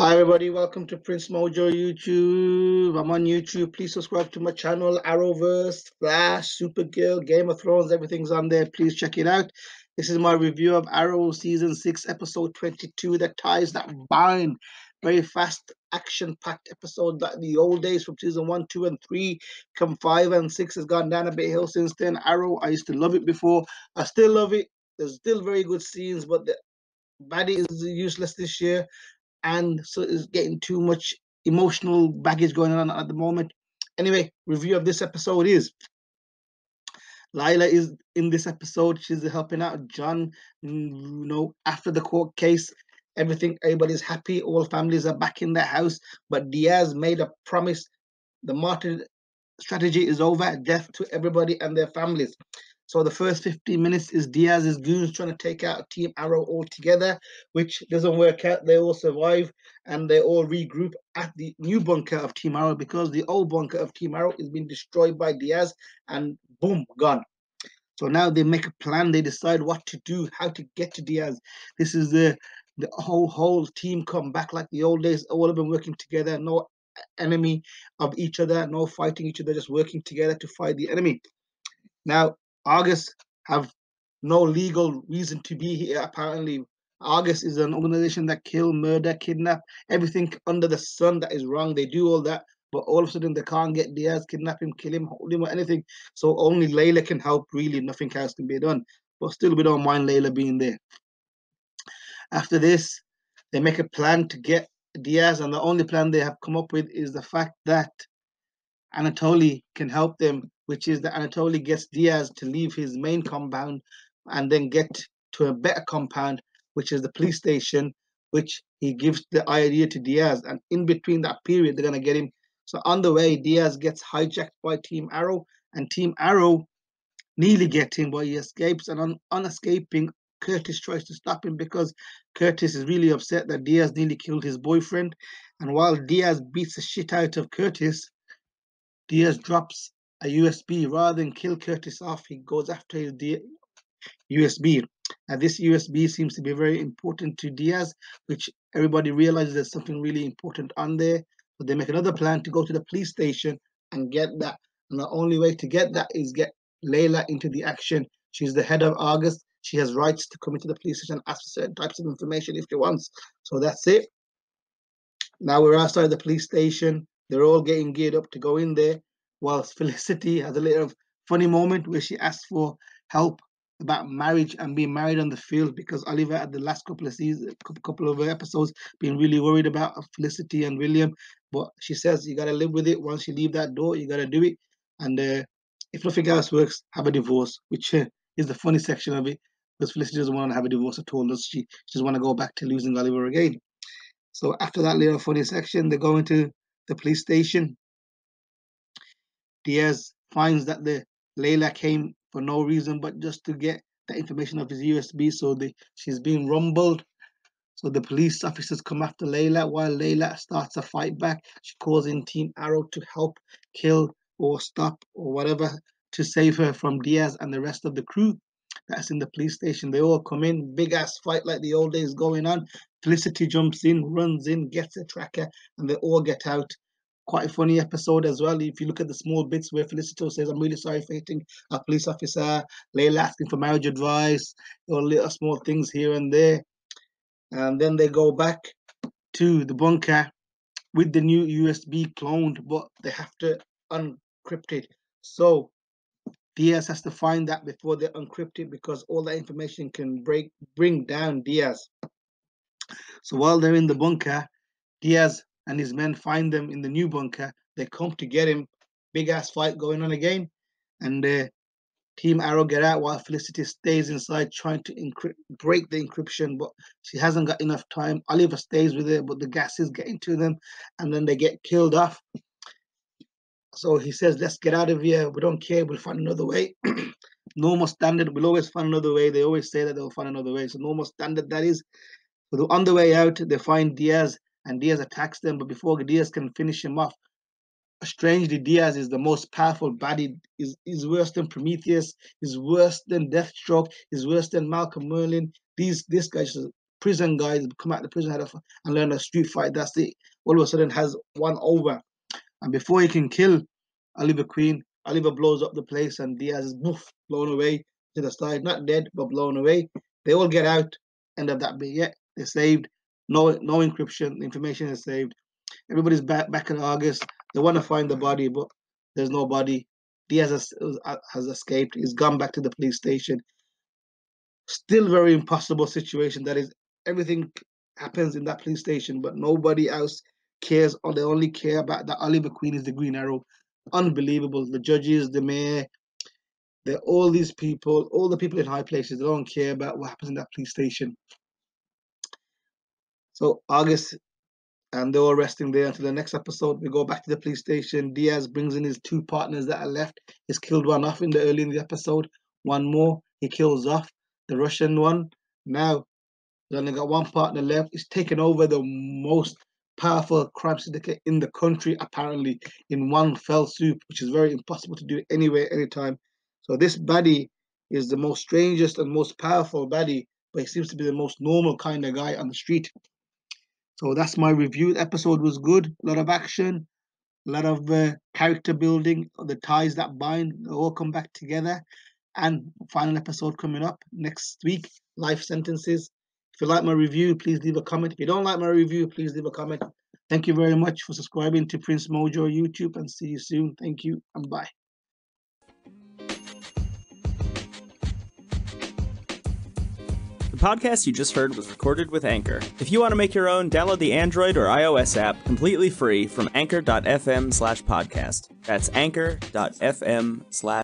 Hi everybody, welcome to Prince Mojo YouTube. I'm on YouTube. Please subscribe to my channel, Arrowverse, Flash, Supergirl, Game of Thrones, everything's on there. Please check it out. This is my review of Arrow Season 6, Episode 22, The Ties That Bind. Very fast, action-packed episode like the old days from Season 1, 2, and 3. Come 5 and 6 has gone down a bit hill since then. Arrow, I used to love it before. I still love it. There's still very good scenes, but the baddie is useless this year, and so it's getting too much emotional baggage going on at the moment. Anyway, review of this episode is Lila is in this episode. She's helping out John. After the court case, everybody's happy. All families are back in their house. But Diaz made a promise. The martyr strategy is over. Death to everybody and their families. So the first 15 minutes is Diaz's goons trying to take out Team Arrow altogether, which doesn't work out. They all survive and they all regroup at the new bunker of Team Arrow because the old bunker of Team Arrow is being destroyed by Diaz and boom, gone. So now they make a plan. They decide what to do, how to get to Diaz. This is the whole team come back like the old days. All of them working together. No enemy of each other. No fighting each other. Just working together to fight the enemy. Now, August have no legal reason to be here, apparently. August is an organization that kill, murder, kidnap, everything under the sun that is wrong. They do all that, but all of a sudden they can't get Diaz, kidnap him, kill him, hold him, or anything. So only Layla can help, really. Nothing else can be done. But still, we don't mind Layla being there. After this, they make a plan to get Diaz, and the only plan they have come up with is the fact that Anatoly can help them, which is that Anatoly gets Diaz to leave his main compound and then get to a better compound, which is the police station, which he gives the idea to Diaz. And in between that period, they're going to get him. So on the way, Diaz gets hijacked by Team Arrow, and Team Arrow nearly get him, but he escapes. And on escaping, Curtis tries to stop him because Curtis is really upset that Diaz nearly killed his boyfriend. And while Diaz beats the shit out of Curtis, Diaz drops a USB. Rather than kill Curtis off, he goes after his USB. And this USB seems to be very important to Diaz, which everybody realizes there's something really important on there. So they make another plan to go to the police station and get that. And the only way to get that is get Layla into the action. She's the head of August. She has rights to come into the police station and ask for certain types of information if she wants. So that's it. Now we're outside the police station. They're all getting geared up to go in there. Whilst Felicity has a little funny moment where she asks for help about marriage and being married on the field because Oliver at the last couple of seasons, couple of episodes, been really worried about Felicity and William. But she says you gotta live with it. Once you leave that door, you gotta do it. And if nothing else works, have a divorce, which is the funny section of it. Because Felicity doesn't want to have a divorce at all, does she? She just want to go back to losing Oliver again. So after that little funny section, they go into the police station. Diaz finds that the Layla came for no reason but just to get the information of his USB. So she's being rumbled. So the police officers come after Layla while Layla starts a fight back. She calls in Team Arrow to help kill or stop or whatever to save her from Diaz and the rest of the crew that's in the police station. They all come in, big ass fight like the old days going on. Felicity jumps in, runs in, gets a tracker, and they all get out. Quite a funny episode as well. If you look at the small bits where Felicity says, I'm really sorry for hitting a police officer, Layla asking for marriage advice, or little small things here and there. And then they go back to the bunker with the new USB cloned, but they have to uncrypt it. So Diaz has to find that before they uncrypt it because all that information can bring down Diaz. So while they're in the bunker, Diaz and his men find them in the new bunker. They come to get him. Big ass fight going on again. And Team Arrow get out while Felicity stays inside trying to break the encryption, but she hasn't got enough time. Oliver stays with her, but the gas is getting to them, and then they get killed off. So he says, let's get out of here. We don't care. We'll find another way. Normal standard. We'll always find another way. They always say that they'll find another way. So normal standard that is. So on the way out, they find Diaz, and Diaz attacks them. But before Diaz can finish him off, strangely, Diaz is the most powerful baddie. Is worse than Prometheus. Is worse than Deathstroke. Is worse than Malcolm Merlin. This guy is prison guys come out of the prison and learn a street fight. That's it. All of a sudden has one over. And before he can kill Oliver Queen, Oliver blows up the place and Diaz is blown away to the side. Not dead, but blown away. They all get out. End of that bit. Yeah, they're saved. No encryption. The information is saved. Everybody's back in August. They want to find the body, but there's no body. Diaz has escaped. He's gone back to the police station. Still very impossible situation. That is, everything happens in that police station, but nobody else cares, or they only care about that Oliver Queen is the Green Arrow. Unbelievable. The judges, the mayor, all these people, all the people in high places, they don't care about what happens in that police station. So August, and they're all resting there until the next episode. We go back to the police station. Diaz brings in his two partners that are left. He's killed one off early in the episode. One more he kills off, the Russian one. Now he's only got one partner left. He's taken over the most powerful crime syndicate in the country, apparently, in one fell swoop, which is very impossible to do anywhere, anytime. So this baddie is the most strangest and most powerful baddie, but he seems to be the most normal kind of guy on the street. So that's my review. The episode was good. A lot of action, a lot of character building, the ties that bind, they all come back together. And final episode coming up next week, life sentences. If you like my review, please leave a comment. If you don't like my review, please leave a comment. Thank you very much for subscribing to Prince Mojo YouTube, and see you soon. Thank you and bye. The podcast you just heard was recorded with Anchor. If you want to make your own, download the Android or iOS app completely free from anchor.fm/podcast. That's anchor.fm/